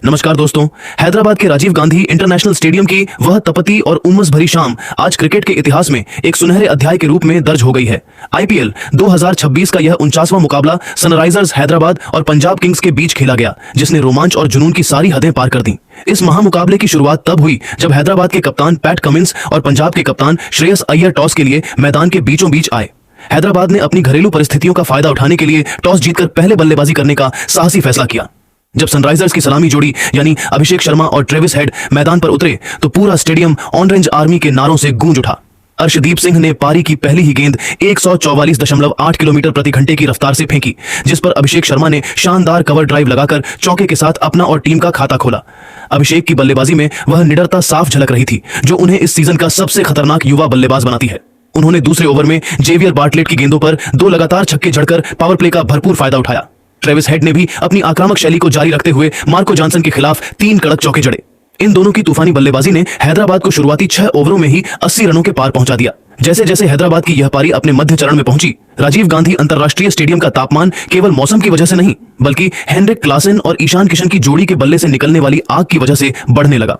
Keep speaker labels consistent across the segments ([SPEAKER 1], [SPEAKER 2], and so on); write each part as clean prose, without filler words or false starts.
[SPEAKER 1] नमस्कार दोस्तों। हैदराबाद के राजीव गांधी इंटरनेशनल स्टेडियम की वह तपती और उमस भरी शाम आज क्रिकेट के इतिहास में एक सुनहरे अध्याय के रूप में दर्ज हो गई है। आईपीएल 2026 का यह 49वां मुकाबला सनराइजर्स हैदराबाद और पंजाब किंग्स के बीच खेला गया, जिसने रोमांच और जुनून की सारी हदें पार कर दी। इस महामुकाबले की शुरुआत तब हुई जब हैदराबाद के कप्तान पैट कमिंस और पंजाब के कप्तान श्रेयस अय्यर टॉस के लिए मैदान के बीचों बीच आए। हैदराबाद ने अपनी घरेलू परिस्थितियों का फायदा उठाने के लिए टॉस जीतकर पहले बल्लेबाजी करने का साहसी फैसला किया। जब सनराइजर्स की सलामी जोड़ी यानी अभिषेक शर्मा और ट्रेविस हेड मैदान पर उतरे तो पूरा स्टेडियम ऑरेंज आर्मी के नारों से गूंज उठा। अर्शदीप सिंह ने पारी की पहली ही गेंद 144.8 किलोमीटर प्रति घंटे की रफ्तार से फेंकी, जिस पर अभिषेक शर्मा ने शानदार कवर ड्राइव लगाकर चौके के साथ अपना और टीम का खाता खोला। अभिषेक की बल्लेबाजी में वह निडरता साफ झलक रही थी, जो उन्हें इस सीजन का सबसे खतरनाक युवा बल्लेबाज बनाती है। उन्होंने दूसरे ओवर में जेवियर बार्टलेट की गेंदों पर 2 लगातार छक्के जड़कर पावर प्ले का भरपूर फायदा उठाया। ट्रेविस हेड ने भी अपनी आक्रामक शैली को जारी रखते हुए मार्को जॉनसन के खिलाफ 3 कड़क चौके जड़े। इन दोनों की तूफानी बल्लेबाजी ने हैदराबाद को शुरुआती 6 ओवरों में ही 80 रनों के पार पहुंचा दिया। जैसे जैसे हैदराबाद की यह पारी अपने मध्य चरण में पहुंची, राजीव गांधी अंतरराष्ट्रीय स्टेडियम का तापमान केवल मौसम की वजह से नहीं, बल्कि हेनरिक क्लासेन और ईशान किशन की जोड़ी के बल्ले से निकलने वाली आग की वजह से बढ़ने लगा।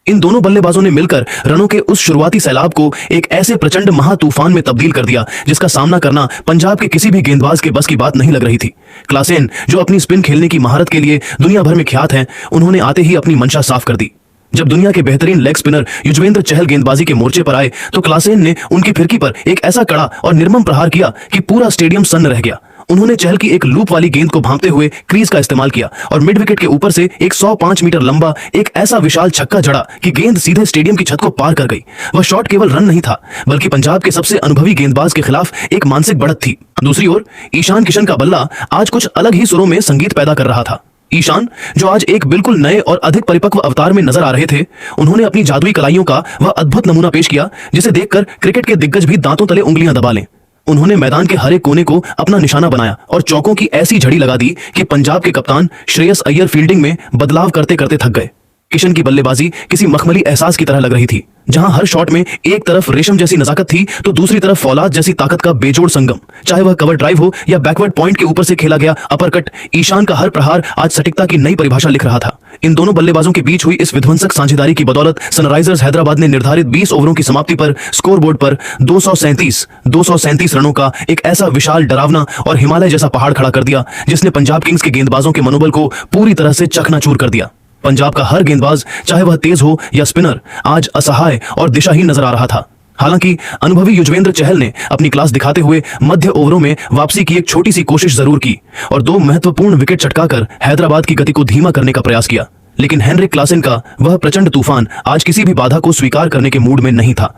[SPEAKER 1] इन दोनों बल्लेबाजों ने मिलकर रनों के उस शुरुआती सैलाब को एक ऐसे प्रचंड महातूफान में तब्दील कर दिया, जिसका सामना करना पंजाब के किसी भी गेंदबाज के बस की बात नहीं लग रही थी। क्लासेन, जो अपनी स्पिन खेलने की महारत के लिए दुनिया भर में ख्यात हैं, उन्होंने आते ही अपनी मंशा साफ कर दी। जब दुनिया के बेहतरीन लेग स्पिनर युजवेंद्र चहल गेंदबाजी के मोर्चे पर आए तो क्लासेन ने उनकी फिरकी पर एक ऐसा कड़ा और निर्मम प्रहार किया कि पूरा स्टेडियम सन्न रह गया। उन्होंने चहल की एक लूप वाली गेंद को भांपते हुए क्रीज का इस्तेमाल किया और मिड विकेट के ऊपर से एक 105 मीटर लंबा एक ऐसा विशाल छक्का जड़ा कि गेंद सीधे स्टेडियम की छत को पार कर गई। वह शॉट केवल रन नहीं था, बल्कि पंजाब के सबसे अनुभवी गेंदबाज के खिलाफ एक मानसिक बढ़त थी। दूसरी ओर ईशान किशन का बल्ला आज कुछ अलग ही सुरों में संगीत पैदा कर रहा था। ईशान, जो आज एक बिल्कुल नए और अधिक परिपक्व अवतार में नजर आ रहे थे, उन्होंने अपनी जादुई कलाइयों का वह अद्भुत नमूना पेश किया जिसे देखकर क्रिकेट के दिग्गज भी दांतों तले उंगलियां दबा लें। उन्होंने मैदान के हर एक कोने को अपना निशाना बनाया और चौकों की ऐसी झड़ी लगा दी कि पंजाब के कप्तान श्रेयस अय्यर फील्डिंग में बदलाव करते करते थक गए। किशन की बल्लेबाजी किसी मखमली एहसास की तरह लग रही थी, जहां हर शॉट में एक तरफ रेशम जैसी नजाकत थी तो दूसरी तरफ फौलाद जैसी ताकत का बेजोड़ संगम। चाहे वह कवर ड्राइव हो या बैकवर्ड पॉइंट के ऊपर से खेला गया अपरकट, ईशान का हर प्रहार आज सटीकता की नई परिभाषा लिख रहा था। इन दोनों बल्लेबाजों के बीच हुई इस विध्वंसक साझेदारी की बदौलत सनराइजर्स हैदराबाद ने निर्धारित 20 ओवरों की समाप्ति पर स्कोरबोर्ड पर 237 रनों का एक ऐसा विशाल, डरावना और हिमालय जैसा पहाड़ खड़ा कर दिया, जिसने पंजाब किंग्स के गेंदबाजों के मनोबल को पूरी तरह से चकनाचूर कर दिया। पंजाब का हर गेंदबाज, चाहे वह तेज हो या स्पिनर, आज असहाय और दिशाहीन नजर आ रहा था। हालांकि अनुभवी युजवेंद्र चहल ने अपनी क्लास दिखाते हुए मध्य ओवरों में वापसी की एक छोटी सी कोशिश जरूर की और 2 महत्वपूर्ण विकेट चटकाकर हैदराबाद की गति को धीमा करने का प्रयास किया। लेकिन हेनरिक क्लासेन का वह प्रचंड तूफान आज किसी भी बाधा को स्वीकार करने के मूड में नहीं था।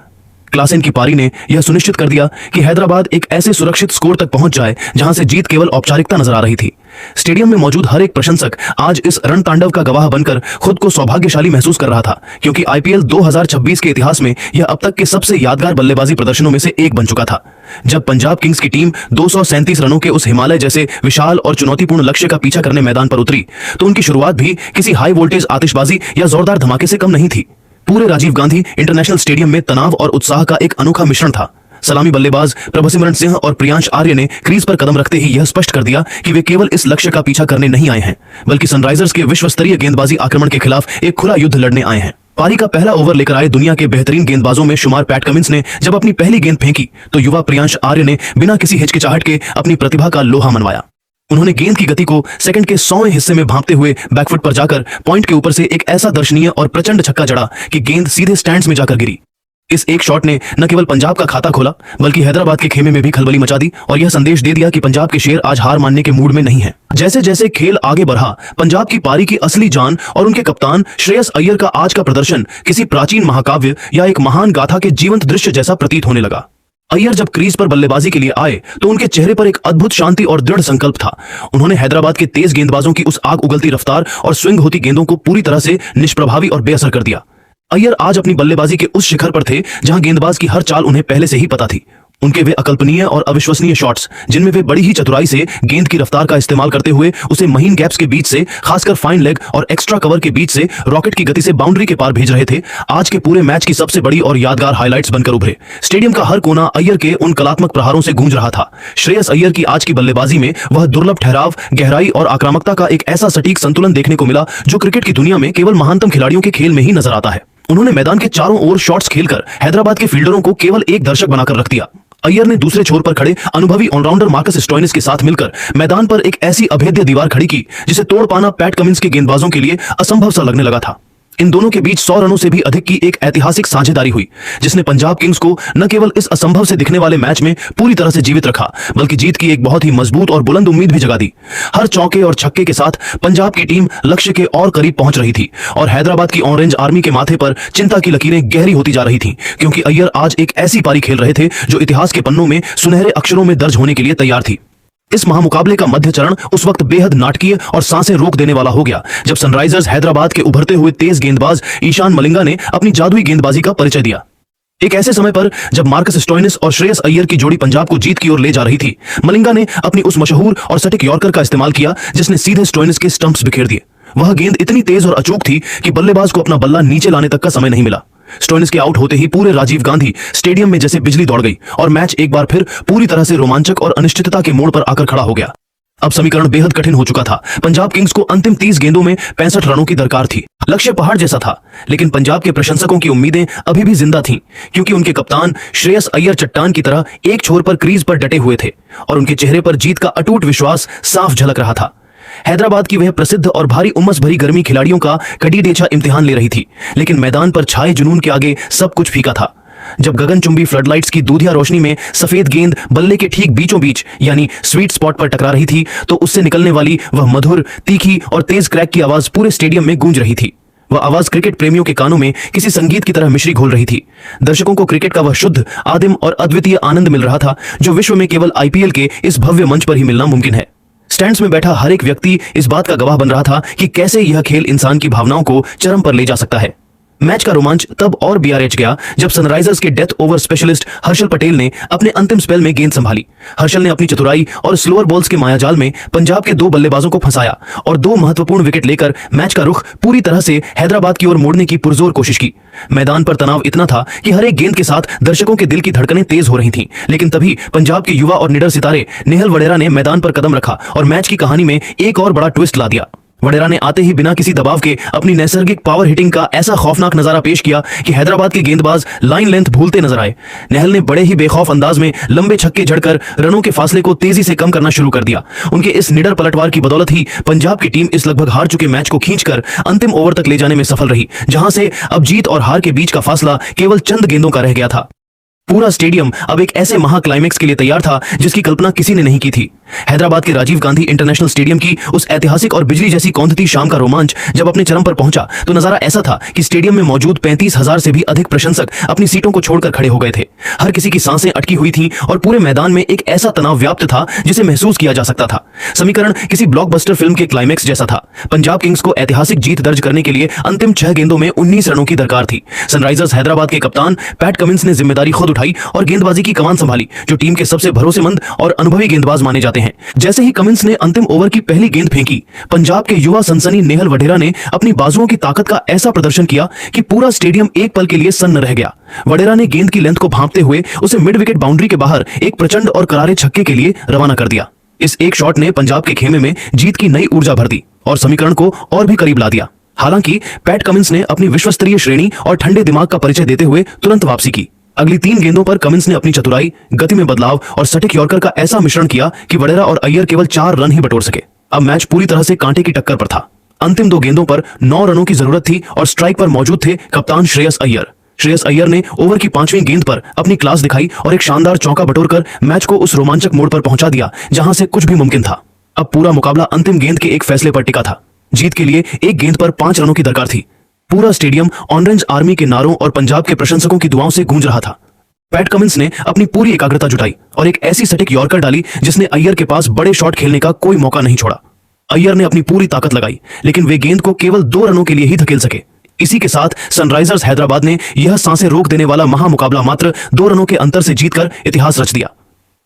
[SPEAKER 1] क्लासेन की पारी ने यह सुनिश्चित कर दिया कि हैदराबाद एक ऐसे सुरक्षित स्कोर तक पहुंच जाए जहां से जीत केवल औपचारिकता नजर आ रही थी। स्टेडियम में मौजूद हर एक प्रशंसक आज इस रणतांडव का गवाह बनकर खुद को सौभाग्यशाली महसूस कर रहा था, क्योंकि आईपीएल 2026 के इतिहास में यह अब तक के सबसे यादगार बल्लेबाजी प्रदर्शनों में से एक बन चुका था। जब पंजाब किंग्स की टीम 237 रनों के उस हिमालय जैसे विशाल और चुनौतीपूर्ण लक्ष्य का पीछा करने मैदान पर उतरी, तो उनकी शुरुआत भी किसी हाई वोल्टेज आतिशबाजी या जोरदार धमाके से कम नहीं थी। पूरे राजीव गांधी इंटरनेशनल स्टेडियम में तनाव और उत्साह का एक अनोखा मिश्रण था। सलामी बल्लेबाज प्रभसिमरन सिंह और प्रियांश आर्य ने क्रीज पर कदम रखते ही यह स्पष्ट कर दिया कि वे केवल इस लक्ष्य का पीछा करने नहीं आए हैं, बल्कि सनराइजर्स के विश्व स्तरीय गेंदबाजी आक्रमण के खिलाफ एक खुला युद्ध लड़ने आए हैं। पारी का पहला ओवर लेकर आए दुनिया के बेहतरीन गेंदबाजों में शुमार पैट कमिंस ने जब अपनी पहली गेंद फेंकी तो युवा प्रियांश आर्य ने बिना किसी हिचकिचाहट के अपनी प्रतिभा का लोहा मनवाया। उन्होंने गेंद की गति को सेकंड के 100वें हिस्से में भांपते हुए बैकफुट पर जाकर पॉइंट के ऊपर से एक ऐसा दर्शनीय और प्रचंड छक्का जड़ा कि गेंद सीधे स्टैंड्स में जाकर गिरी। इस एक शॉट ने न केवल पंजाब का खाता खोला, बल्कि हैदराबाद के खेमे में भी खलबली मचा दी और यह संदेश दे दिया कि पंजाब के शेर आज हार मानने के मूड में नहीं है। जैसे जैसे खेल आगे बढ़ा, पंजाब की पारी की असली जान और उनके कप्तान श्रेयस अय्यर का आज का प्रदर्शन किसी प्राचीन महाकाव्य या एक महान गाथा के जीवंत दृश्य जैसा प्रतीत होने लगा। अय्यर जब क्रीज पर बल्लेबाजी के लिए आए तो उनके चेहरे पर एक अद्भुत शांति और दृढ़ संकल्प था। उन्होंने हैदराबाद के तेज गेंदबाजों की उस आग उगलती रफ्तार और स्विंग होती गेंदों को पूरी तरह से निष्प्रभावी और बेअसर कर दिया। अय्यर आज अपनी बल्लेबाजी के उस शिखर पर थे जहां गेंदबाज की हर चाल उन्हें पहले से ही पता थी। उनके वे अकल्पनीय और अविश्वसनीय शॉट्स, जिनमें वे बड़ी ही चतुराई से गेंद की रफ्तार का इस्तेमाल करते हुए उसे महीन गैप्स के बीच से, खासकर फाइन लेग और एक्स्ट्रा कवर के बीच से रॉकेट की गति से बाउंड्री के पार भेज रहे थे, आज के पूरे मैच की सबसे बड़ी और यादगार हाइलाइट्स बनकर उभरे। स्टेडियम का हर कोना अय्यर के उन कलात्मक प्रहारों से गूंज रहा था। श्रेयस अय्यर की आज की बल्लेबाजी में वह दुर्लभ ठहराव, गहराई और आक्रामकता का एक ऐसा सटीक संतुलन देखने को मिला जो क्रिकेट की दुनिया में केवल महानतम खिलाड़ियों के खेल में ही नजर आता है। उन्होंने मैदान के चारों ओर शॉट्स खेलकर हैदराबाद के फील्डरों को केवल एक दर्शक बनाकर रख दिया। अय्यर ने दूसरे छोर पर खड़े अनुभवी ऑलराउंडर मार्कस स्टोइनिस के साथ मिलकर मैदान पर एक ऐसी अभेद्य दीवार खड़ी की जिसे तोड़ पाना पैट कमिंस के गेंदबाजों के लिए असंभव सा लगने लगा था। इन दोनों के बीच 100 रनों से भी अधिक की एक ऐतिहासिक साझेदारी हुई, जिसने पंजाब किंग्स को न केवल इस असंभव से दिखने वाले मैच में पूरी तरह से जीवित रखा, बल्कि जीत की एक बहुत ही मजबूत और बुलंद उम्मीद भी जगा दी। हर चौके और छक्के के साथ पंजाब की टीम लक्ष्य के और करीब पहुंच रही थी और हैदराबाद की ऑरेंज आर्मी के माथे पर चिंता की लकीरें गहरी होती जा रही थीं, क्योंकि अय्यर आज एक ऐसी पारी खेल रहे थे जो इतिहास के पन्नों में सुनहरे अक्षरों में दर्ज होने के लिए तैयार थी। इस महामुकाबले का मध्य चरण उस वक्त बेहद नाटकीय और सांसें रोक देने वाला हो गया जब सनराइजर्स हैदराबाद के उभरते हुए तेज गेंदबाज ईशान मलिंगा ने अपनी जादुई गेंदबाजी का परिचय दिया। एक ऐसे समय पर जब मार्कस स्टोइनिस और श्रेयस अय्यर की जोड़ी पंजाब को जीत की ओर ले जा रही थी, मलिंगा ने अपनी उस मशहूर और सटीक यॉर्कर का इस्तेमाल किया जिसने सीधे स्टोइनिस के स्टंप्स बिखेर दिए। वह गेंद इतनी तेज और अचूक थी कि बल्लेबाज को अपना बल्ला नीचे लाने तक का समय नहीं मिला। स्टोइनिस के आउट होते ही पूरे राजीव गांधी स्टेडियम में जैसे बिजली दौड़ गई और मैच एक बार फिर पूरी तरह से रोमांचक और अनिश्चितता के मोड़ पर आकर खड़ा हो गया। अब समीकरण बेहद कठिन हो चुका था। पंजाब किंग्स को अंतिम 30 गेंदों में 65 रनों की दरकार थी। लक्ष्य पहाड़ जैसा था, लेकिन पंजाब के प्रशंसकों की उम्मीदें अभी भी जिंदा थीं, क्योंकि उनके कप्तान श्रेयस अय्यर चट्टान की तरह एक छोर पर क्रीज पर डटे हुए थे और उनके चेहरे पर जीत का अटूट विश्वास साफ झलक रहा था। हैदराबाद की वह प्रसिद्ध और भारी उमस भरी गर्मी खिलाड़ियों का कड़ी डेछा इम्तिहान ले रही थी, लेकिन मैदान पर छाए जुनून के आगे सब कुछ फीका था। जब गगनचुंबी फ्लडलाइट्स की दूधिया रोशनी में सफेद गेंद बल्ले के ठीक बीचों बीच यानी स्वीट स्पॉट पर टकरा रही थी, तो उससे निकलने वाली वह मधुर, तीखी और तेज क्रैक की आवाज पूरे स्टेडियम में गूंज रही थी। वह आवाज क्रिकेट प्रेमियों के कानों में किसी संगीत की तरह मिश्री घोल रही थी। दर्शकों को क्रिकेट का वह शुद्ध, आदिम और अद्वितीय आनंद मिल रहा था जो विश्व में केवल आईपीएल के इस भव्य मंच पर ही मिलना मुमकिन है। स्टैंड्स में बैठा हर एक व्यक्ति इस बात का गवाह बन रहा था कि कैसे यह खेल इंसान की भावनाओं को चरम पर ले जा सकता है। मैच का रोमांच तब और भी आरेच गया जब सनराइजर्स के death over specialist Harshal Patel ने अपने अंतिम स्पेल में गेंद संभाली। हर्षल ने अपनी चतुराई और स्लोअर बॉल्स के मायाजाल में पंजाब के 2 बल्लेबाजों को फंसाया और 2 महत्वपूर्ण विकेट लेकर मैच का रुख पूरी तरह से हैदराबाद की ओर मोड़ने की पुरजोर कोशिश की। मैदान पर तनाव इतना था कि हर एक गेंद के साथ दर्शकों के दिल की धड़कनें तेज हो रही थीं, लेकिन तभी पंजाब के युवा और निडर सितारे नेहल वडेरा ने मैदान पर कदम रखा और मैच की कहानी में एक और बड़ा ट्विस्ट ला दिया। वडेरा ने आते ही बिना किसी दबाव के अपनी नैसर्गिक पावर हिटिंग का ऐसा खौफनाक नजारा पेश किया कि हैदराबाद के गेंदबाज लाइन लेंथ भूलते नजर आए। नेहल ने बड़े ही बेखौफ अंदाज में लंबे छक्के जड़कर रनों के फासले को तेजी से कम करना शुरू कर दिया। उनके इस निडर पलटवार की बदौलत ही पंजाब की टीम इस लगभग हार चुके मैच को खींचकर अंतिम ओवर तक ले जाने में सफल रही, जहां से अब जीत और हार के बीच का फासला केवल चंद गेंदों का रह गया था। पूरा स्टेडियम अब एक ऐसे महा क्लाइमेक्स के लिए तैयार था जिसकी कल्पना किसी ने नहीं की थी। हैदराबाद के राजीव गांधी इंटरनेशनल स्टेडियम की उस ऐतिहासिक और बिजली जैसी कौंधती शाम का रोमांच जब अपने चरम पर पहुंचा तो नजारा ऐसा था कि स्टेडियम में मौजूद 35,000 से भी अधिक प्रशंसक अपनी सीटों को छोड़कर खड़े हो गए थे। हर किसी की सांसें अटकी हुई थीं और पूरे मैदान में एक ऐसा तनाव व्याप्त था जिसे महसूस किया जा सकता था। समीकरण किसी ब्लॉकबस्टर फिल्म के क्लाइमेक्स जैसा था। पंजाब किंग्स को ऐतिहासिक जीत दर्ज करने के लिए अंतिम 6 गेंदों में 19 रनों की दरकार थी। सनराइजर्स हैदराबाद के कप्तान पैट कमिंस ने जिम्मेदारी खुद उठाई और गेंदबाजी की कमान संभाली, जो टीम के सबसे भरोसेमंद और अनुभवी गेंदबाज माने जाते हैं। जैसे ही कमिंस ने अंतिम ओवर की पहली गेंद फेंकी, पंजाब के युवा सनसनी नेहल वडेरा ने अपनी बाजुओं की ताकत का ऐसा प्रदर्शन किया कि पूरा स्टेडियम एक पल के लिए सन्न रह गया। वडेरा ने गेंद की लेंथ को भांपते हुए उसे मिड विकेट बाउंड्री के बाहर एक प्रचंड और करारे छक्के के लिए रवाना कर दिया। इस एक शॉट ने पंजाब के खेमे में जीत की नई ऊर्जा भर दी और समीकरण को और भी करीब ला दिया। हालांकि पैट कमिंस ने अपनी विश्वस्तरीय श्रेणी और ठंडे दिमाग का परिचय देते हुए तुरंत वापसी की। अगली 3 गेंदों पर कमिंस ने अपनी चतुराई, गति में बदलाव और सटीक यॉर्कर का ऐसा मिश्रण किया कि वडेरा और अय्यर केवल 4 रन ही बटोर सके। अब मैच पूरी तरह से कांटे की टक्कर पर था। अंतिम 2 गेंदों पर 9 रनों की जरूरत थी और स्ट्राइक पर मौजूद थे कप्तान श्रेयस अय्यर। श्रेयस अय्यर ने ओवर की 5वीं गेंद पर अपनी क्लास दिखाई और एक शानदार चौका बटोरकर मैच को उस रोमांचक मोड़ पर पहुंचा दिया जहां से कुछ भी मुमकिन था। अब पूरा मुकाबला अंतिम गेंद के एक फैसले पर टिका था। जीत के लिए एक गेंद पर 5 रनों की दरकार थी। पूरा स्टेडियम ऑरेंज आर्मी के नारों और पंजाब के प्रशंसकों की दुआओं से गूंज रहा था। पैट कमिंस ने अपनी पूरी एकाग्रता जुटाई और एक ऐसी सटीक यॉर्कर डाली जिसने अय्यर के पास बड़े शॉट खेलने का कोई मौका नहीं छोड़ा। अय्यर ने अपनी पूरी ताकत लगाई, लेकिन वे गेंद को केवल 2 रनों के लिए ही धकेल सके। इसी के साथ सनराइजर्स हैदराबाद ने यह सांसें रोक देने वाला महामुकाबला मात्र 2 रनों के अंतर से जीतकर इतिहास रच दिया।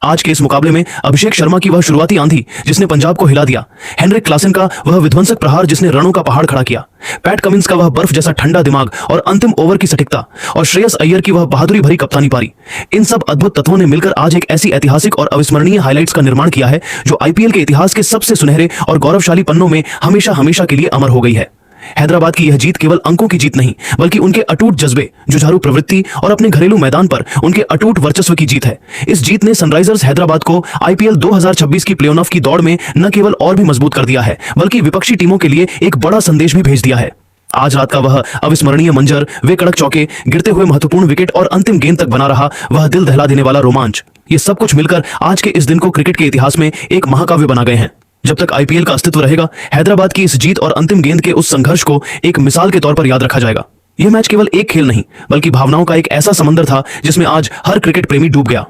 [SPEAKER 1] आज के इस मुकाबले में अभिषेक शर्मा की वह शुरुआती आंधी जिसने पंजाब को हिला दिया, हेनरिक क्लासन का वह विध्वंसक प्रहार जिसने रनों का पहाड़ खड़ा किया, पैट कमिंस का वह बर्फ जैसा ठंडा दिमाग और अंतिम ओवर की सटीकता और श्रेयस अय्यर की वह बहादुरी भरी कप्तानी पारी, इन सब अद्भुत तत्वों ने मिलकर आज एक ऐसी ऐतिहासिक और अविस्मरणीय हाइलाइट्स का निर्माण किया है जो आईपीएल के इतिहास के सबसे सुनहरे और गौरवशाली पन्नों में हमेशा हमेशा के लिए अमर हो गई है। हैदराबाद की यह जीत केवल अंकों की जीत नहीं बल्कि उनके अटूट जज्बे, जुझारू प्रवृत्ति और अपने घरेलू मैदान पर उनके अटूट वर्चस्व की जीत है। इस जीत ने सनराइजर्स हैदराबाद को आईपीएल 2026 की प्लेऑफ की दौड़ में न केवल और भी मजबूत कर दिया है बल्कि विपक्षी टीमों के लिए एक बड़ा संदेश भी भेज दिया है। आज रात का वह अविस्मरणीय मंजर, वे कड़क चौके, गिरते हुए महत्वपूर्ण विकेट और अंतिम गेंद तक बना रहा वह दिल दहला देने वाला रोमांच, ये सब कुछ मिलकर आज के इस दिन को क्रिकेट के इतिहास में एक महाकाव्य बना गए हैं। जब तक आईपीएल का अस्तित्व रहेगा, हैदराबाद की इस जीत और अंतिम गेंद के उस संघर्ष को एक मिसाल के तौर पर याद रखा जाएगा। यह मैच केवल एक खेल नहीं बल्कि भावनाओं का एक ऐसा समंदर था जिसमें आज हर क्रिकेट प्रेमी डूब गया।